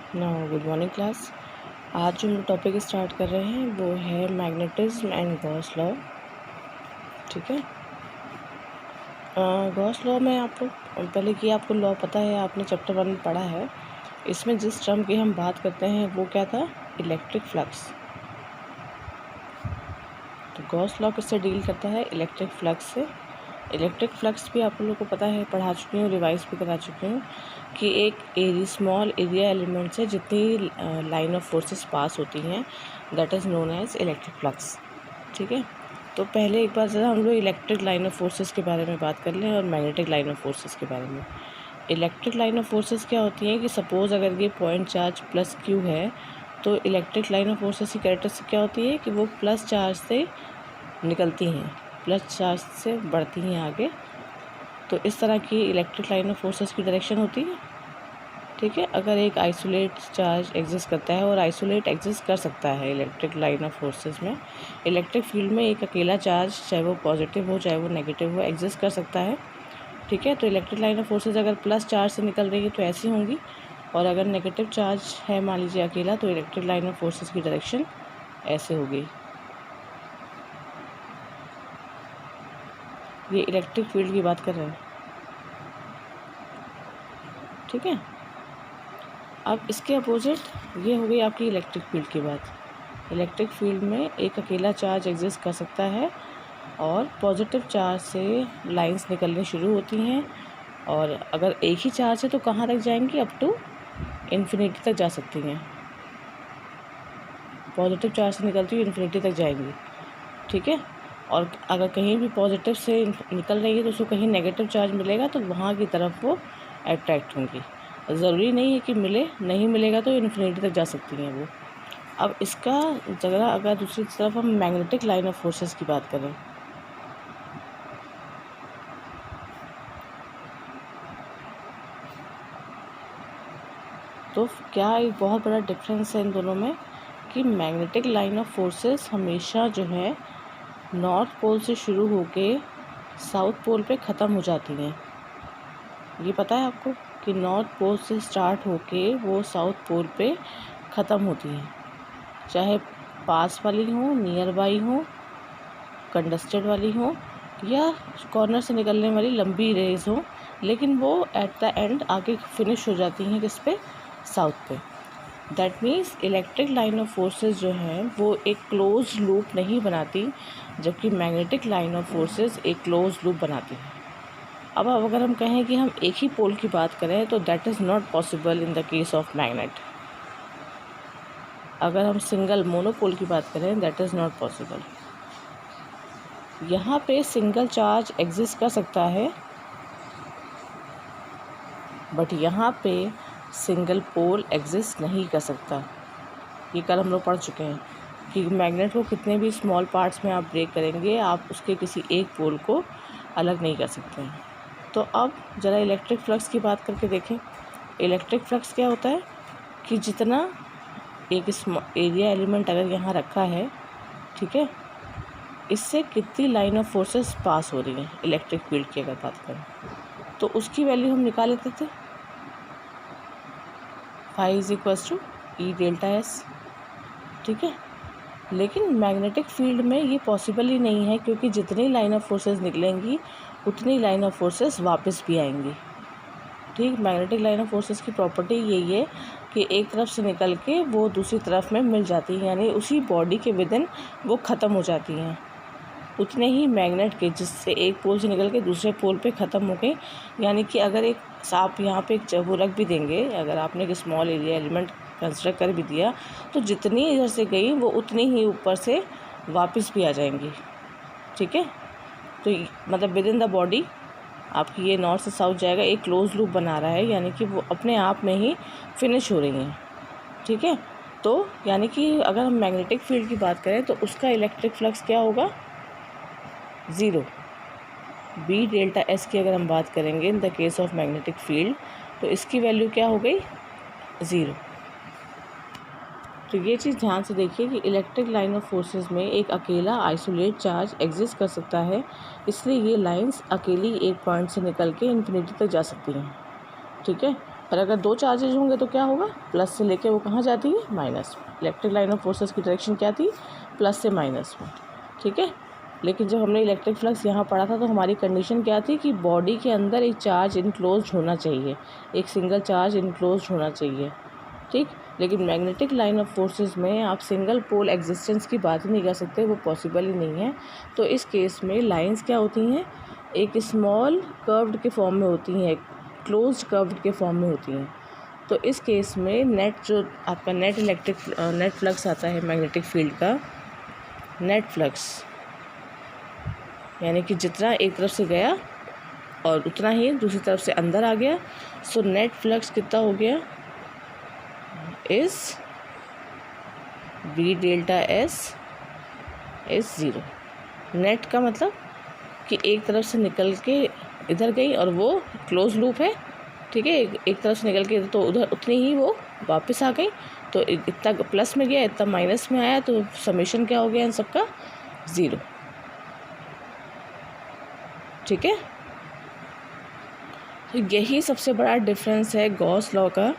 Good morning class. आज जो हम टॉपिक स्टार्ट कर रहे हैं वो है मैग्नेटिज्म एंड गॉस लॉ। ठीक है। गॉस लॉ में आपको पहले कि आपको लॉ पता है, आपने चैप्टर 1 में पढ़ा है। इसमें जिस टर्म की हम बात करते हैं वो क्या था? Electric flux. तो गॉस लॉ किससे डील करता है? इलेक्ट्रिक फ्लक्स से। इलेक्ट्रिक फ्लक्स भी आप लोगों को पता है, पढ़ा चुकी हूँ, रिवाइज भी करा चुकी हूँ कि एक स्मॉल एरिया एलिमेंट से जितनी लाइन ऑफ फोर्सेस पास होती हैं that is known as electric flux. ठीक है। तो पहले एक बार ज़रा हम लोग इलेक्ट्रिक लाइन ऑफ फोर्सेस के बारे में बात कर लें और मैग्नेटिक लाइन ऑफ फोर्सेस के बारे में। इलेक्ट्रिक लाइन ऑफ फोर्सेस क्या होती हैं कि सपोज़ अगर ये पॉइंट चार्ज प्लस क्यू है तो इलेक्ट्रिक लाइन ऑफ फोर्सेस की कैरेक्टरिस्टिक क्या होती है कि वो प्लस चार्ज से निकलती हैं, प्लस चार्ज से बढ़ती हैं आगे। तो इस तरह की इलेक्ट्रिक लाइन ऑफ फोर्सेस की डायरेक्शन होती है। ठीक है। अगर एक आइसोलेट चार्ज एग्जिस्ट करता है, और आइसोलेट एग्जिस्ट कर सकता है इलेक्ट्रिक लाइन ऑफ फोर्सेस में, इलेक्ट्रिक फील्ड में एक अकेला चार्ज, चाहे वो पॉजिटिव हो चाहे वो नेगेटिव हो, एग्जिस्ट कर सकता है। ठीक है। तो इलेक्ट्रिक लाइन ऑफ फोर्सेस अगर प्लस चार्ज से निकल रही है तो ऐसी होंगी, और अगर नेगेटिव चार्ज है मान लीजिए अकेला, तो इलेक्ट्रिक लाइन ऑफ फोर्सेस की डायरेक्शन ऐसे होगी। ये इलेक्ट्रिक फील्ड की बात कर रहे हैं। ठीक है। अब इसके अपोजिट ये हो गई आपकी इलेक्ट्रिक फील्ड की बात। इलेक्ट्रिक फील्ड में एक अकेला चार्ज एग्जिस्ट कर सकता है, और पॉजिटिव चार्ज से लाइंस निकलनी शुरू होती हैं, और अगर एक ही चार्ज है तो कहाँ तक जाएंगी? अप टू इन्फिनिटी तक जा सकती हैं। पॉजिटिव चार्ज से निकलती हुई इन्फिनिटी तक जाएंगी। ठीक है। और अगर कहीं भी पॉजिटिव से निकल रही है तो उसको कहीं नेगेटिव चार्ज मिलेगा तो वहाँ की तरफ वो अट्रैक्ट होंगी। ज़रूरी नहीं है कि मिले, नहीं मिलेगा तो इन्फिनिटी तक जा सकती हैं वो। अब इसका जगह अगर दूसरी तरफ हम मैग्नेटिक लाइन ऑफ फोर्सेस की बात करें, तो क्या एक बहुत बड़ा डिफरेंस है इन दोनों में कि मैग्नेटिक लाइन ऑफ फोर्सेस हमेशा जो है नॉर्थ पोल से शुरू होके साउथ पोल पे ख़त्म हो जाती हैं। ये पता है आपको कि नॉर्थ पोल से स्टार्ट होके वो साउथ पोल पे ख़त्म होती हैं, चाहे पास वाली हो, नियर बाई हो, कंडस्टेड वाली हो, या कॉर्नर से निकलने वाली लंबी रेज हो, लेकिन वो एट द एंड आगे फिनिश हो जाती हैं किस पे? साउथ पे। That means electric line of forces जो हैं वो एक क्लोज लूप नहीं बनाती, जबकि मैग्नेटिक लाइन ऑफ फोर्सेस एक क्लोज लूप बनाती हैं। अब अगर हम कहें कि हम एक ही पोल की बात करें तो that is not possible in the case of magnet. अगर हम सिंगल मोनोपोल की बात करें दैट इज़ नॉट पॉसिबल। यहाँ पे सिंगल चार्ज एग्जिस्ट कर सकता है, बट यहाँ पे सिंगल पोल एग्जिस्ट नहीं कर सकता। ये कल हम लोग पढ़ चुके हैं कि मैग्नेट को कितने भी स्मॉल पार्ट्स में आप ब्रेक करेंगे, आप उसके किसी एक पोल को अलग नहीं कर सकते हैं। तो अब ज़रा इलेक्ट्रिक फ्लक्स की बात करके देखें। इलेक्ट्रिक फ्लक्स क्या होता है कि जितना एक एरिया एलिमेंट अगर यहाँ रखा है, ठीक है, इससे कितनी लाइन ऑफ फोर्सेस पास हो रही हैं इलेक्ट्रिक फील्ड की अगर बात करें तो उसकी वैल्यू हम निकाल लेते थे। Phi is equals to E delta S. ठीक है। लेकिन मैग्नेटिक फील्ड में ये पॉसिबल ही नहीं है, क्योंकि जितनी लाइन ऑफ फोर्सेस निकलेंगी उतनी लाइन ऑफ फोर्सेस वापस भी आएंगी। ठीक। मैग्नेटिक लाइन ऑफ फोर्सेस की प्रॉपर्टी यही है कि एक तरफ से निकल के वो दूसरी तरफ में मिल जाती हैं, यानी उसी बॉडी के विदिन वो ख़त्म हो जाती हैं। उतने ही मैग्नेट के जिससे एक पोल से निकल के दूसरे पोल पे ख़त्म हो गई, यानी कि अगर एक आप यहाँ पे एक वो रख भी देंगे, अगर आपने एक स्मॉल एरिया एलिमेंट कंसिडर कर भी दिया तो जितनी इधर से गई वो उतनी ही ऊपर से वापस भी आ जाएंगी। ठीक है। तो मतलब विद इन द बॉडी आपकी ये नॉर्थ से साउथ जाएगा, एक क्लोज लूप बना रहा है, यानी कि वो अपने आप में ही फिनिश हो रही हैं। ठीक है। तो यानी कि अगर हम मैग्नेटिक फील्ड की बात करें तो उसका इलेक्ट्रिक फ्लक्स क्या होगा? ज़ीरो। बी डेल्टा एस की अगर हम बात करेंगे in the case of magnetic field तो इसकी वैल्यू क्या हो गई? ज़ीरो। तो ये चीज़ ध्यान से देखिए कि इलेक्ट्रिक लाइन ऑफ फोर्सेस में एक अकेला आइसोलेट चार्ज एग्जिस्ट कर सकता है, इसलिए ये लाइंस अकेली एक पॉइंट से निकल के इन्फिनिटी तक जा सकती हैं। ठीक है। और अगर दो चार्जेज होंगे तो क्या होगा, प्लस से लेके वो कहाँ जाती है, माइनस में। इलेक्ट्रिक लाइन ऑफ फोर्सेस की डायरेक्शन क्या थी, प्लस से माइनस में, ठीक है। लेकिन जब हमने इलेक्ट्रिक फ्लक्स यहाँ पढ़ा था तो हमारी कंडीशन क्या थी कि बॉडी के अंदर एक चार्ज इनक्लोज होना चाहिए, एक सिंगल चार्ज इनक्लोज होना चाहिए, ठीक। लेकिन मैग्नेटिक लाइन ऑफ फोर्सेस में आप सिंगल पोल एग्जिस्टेंस की बात ही नहीं कर सकते, वो पॉसिबल ही नहीं है। तो इस केस में लाइंस क्या होती हैं, एक स्मॉल कर्व्ड के फॉर्म में होती हैं, क्लोज्ड कर्व्ड के फॉर्म में होती हैं। तो इस केस में नेट जो आपका नेट फ्लक्स आता है मैग्नेटिक फील्ड का, नेट फ्लक्स यानी कि जितना एक तरफ से गया और उतना ही दूसरी तरफ से अंदर आ गया, सो नेट फ्लक्स कितना हो गया, is V delta S is 0। Net का मतलब कि एक तरफ से निकल के इधर गई और वो क्लोज लूप है, ठीक है। एक तरफ से निकल के तो उधर उतनी ही वो वापस आ गई, तो इतना प्लस में गया, इतना माइनस में आया, तो समेशन क्या हो गया इन सबका, 0, ठीक है। तो यही सबसे बड़ा डिफरेंस है गॉस लॉ का।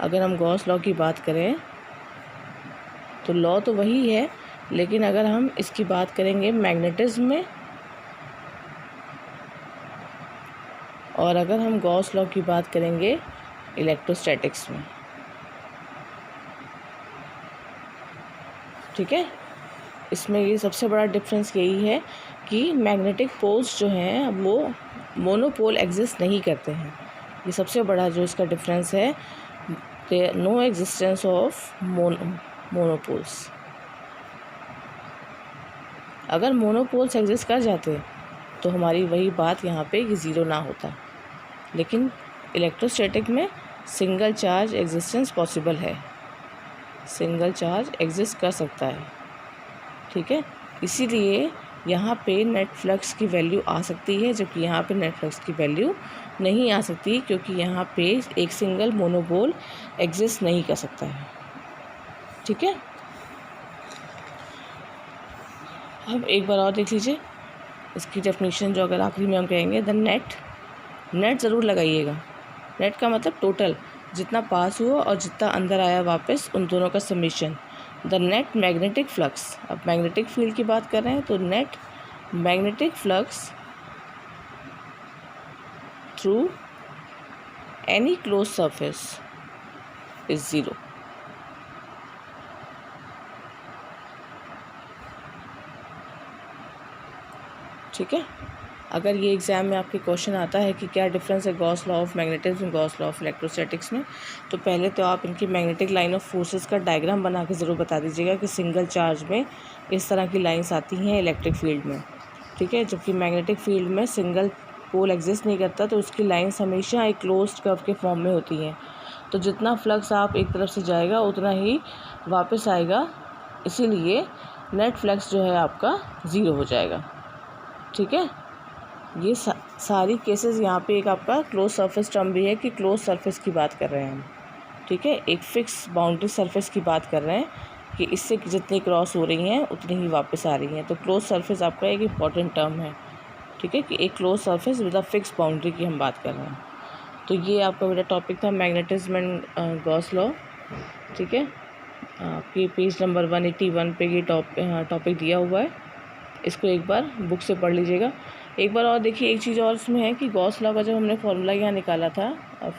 अगर हम गॉस लॉ की बात करें तो लॉ तो वही है, लेकिन अगर हम इसकी बात करेंगे मैग्नेटिज्म में, और अगर हम गॉस लॉ की बात करेंगे इलेक्ट्रोस्टैटिक्स में, ठीक है। इसमें ये सबसे बड़ा डिफरेंस यही है कि मैग्नेटिक पोल्स जो हैं वो मोनोपोल एग्जिस्ट नहीं करते हैं। ये सबसे बड़ा जो इसका डिफरेंस है, नो एग्जिस्टेंस ऑफ मोनोपोल्स। अगर मोनोपोल्स एग्जिस्ट कर जाते तो हमारी वही बात यहाँ पे कि ज़ीरो ना होता, लेकिन इलेक्ट्रोस्टैटिक में सिंगल चार्ज एग्जिस्टेंस पॉसिबल है, सिंगल चार्ज एग्जिस्ट कर सकता है, ठीक है। इसीलिए यहाँ पे नेट फ्लक्स की वैल्यू आ सकती है, जबकि यहाँ पे नेट फ्लक्स की वैल्यू नहीं आ सकती, क्योंकि यहाँ पे एक सिंगल मोनोपोल एग्जिस्ट नहीं कर सकता है, ठीक है। अब एक बार और देख लीजिए इसकी डेफिनेशन, जो अगर आखिरी में हम कहेंगे द नेट ज़रूर लगाइएगा। नेट का मतलब टोटल, जितना पास हुआ और जितना अंदर आया वापस, उन दोनों का summation. The net magnetic flux, अब मैग्नेटिक फील्ड की बात कर रहे हैं तो net magnetic flux through any close surface is 0। ठीक है। अगर ये एग्ज़ाम में आपके क्वेश्चन आता है कि क्या डिफरेंस है Gauss law of magnetism, Gauss law of electrostatics में, तो पहले तो आप इनकी मैग्नेटिक लाइन ऑफ फोर्सेस का डायग्राम बना के ज़रूर बता दीजिएगा कि सिंगल चार्ज में इस तरह की लाइंस आती हैं इलेक्ट्रिक फील्ड में, ठीक है। जबकि मैग्नेटिक फील्ड में सिंगल पोल एग्जिस्ट नहीं करता, तो उसकी लाइंस हमेशा एक क्लोज्ड कर्व के फॉर्म में होती हैं। तो जितना फ्लक्स आप एक तरफ से जाएगा उतना ही वापस आएगा, इसीलिए नेट फ्लक्स जो है आपका 0 हो जाएगा, ठीक है। ये सारी केसेस यहाँ पे एक आपका क्लोज सरफेस टर्म भी है कि क्लोज सरफेस की बात कर रहे हैं हम, ठीक है। एक फिक्स बाउंड्री सरफेस की बात कर रहे हैं कि इससे जितनी क्रॉस हो रही हैं उतनी ही वापस आ रही हैं। तो क्लोज सरफेस आपका एक इम्पॉर्टेंट टर्म है, ठीक है, कि एक close surface with a fix boundary की हम बात कर रहे हैं। तो ये आपका मेरा टॉपिक था मैग्नेटिज्म एंड गॉस लॉ, ठीक है। आपकी पेज नंबर 181 पे ये टॉपिक दिया हुआ है, इसको एक बार बुक से पढ़ लीजिएगा। एक बार और देखिए, एक चीज़ और इसमें है कि गॉस लॉ का जब हमने फॉर्मूला यहाँ निकाला था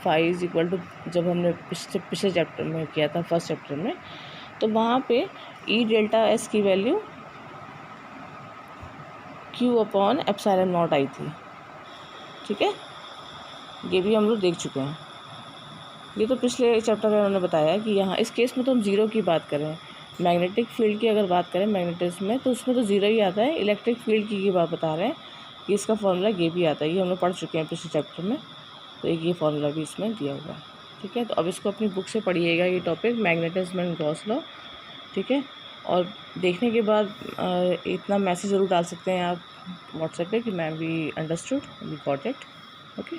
फाई इज इक्वल टू, जब हमने पिछले चैप्टर में किया था फर्स्ट चैप्टर में, तो वहाँ पे ई डेल्टा एस की value Q upon epsilon naught आई थी, ठीक है। ये भी हम लोग देख चुके हैं, ये तो पिछले चैप्टर में उन्होंने बताया कि यहाँ इस केस में तो हम 0 की बात कर रहे हैं। मैग्नेटिक फील्ड की अगर बात करें मैग्नेटिज्म में, तो उसमें तो 0 ही आता है। इलेक्ट्रिक फील्ड की बात बता रहे हैं कि इसका फॉर्मूला ये भी आता है, ये हम लोग पढ़ चुके हैं पिछले चैप्टर में, तो एक ये फॉर्मूला भी इसमें दिया हुआ है, ठीक है। तो अब इसको अपनी बुक से पढ़िएगा ये topic magnetism and Gauss law, ठीक है। और देखने के बाद इतना मैसेज ज़रूर डाल सकते हैं आप व्हाट्सएप पे कि ma'am we understood, we got it, okay.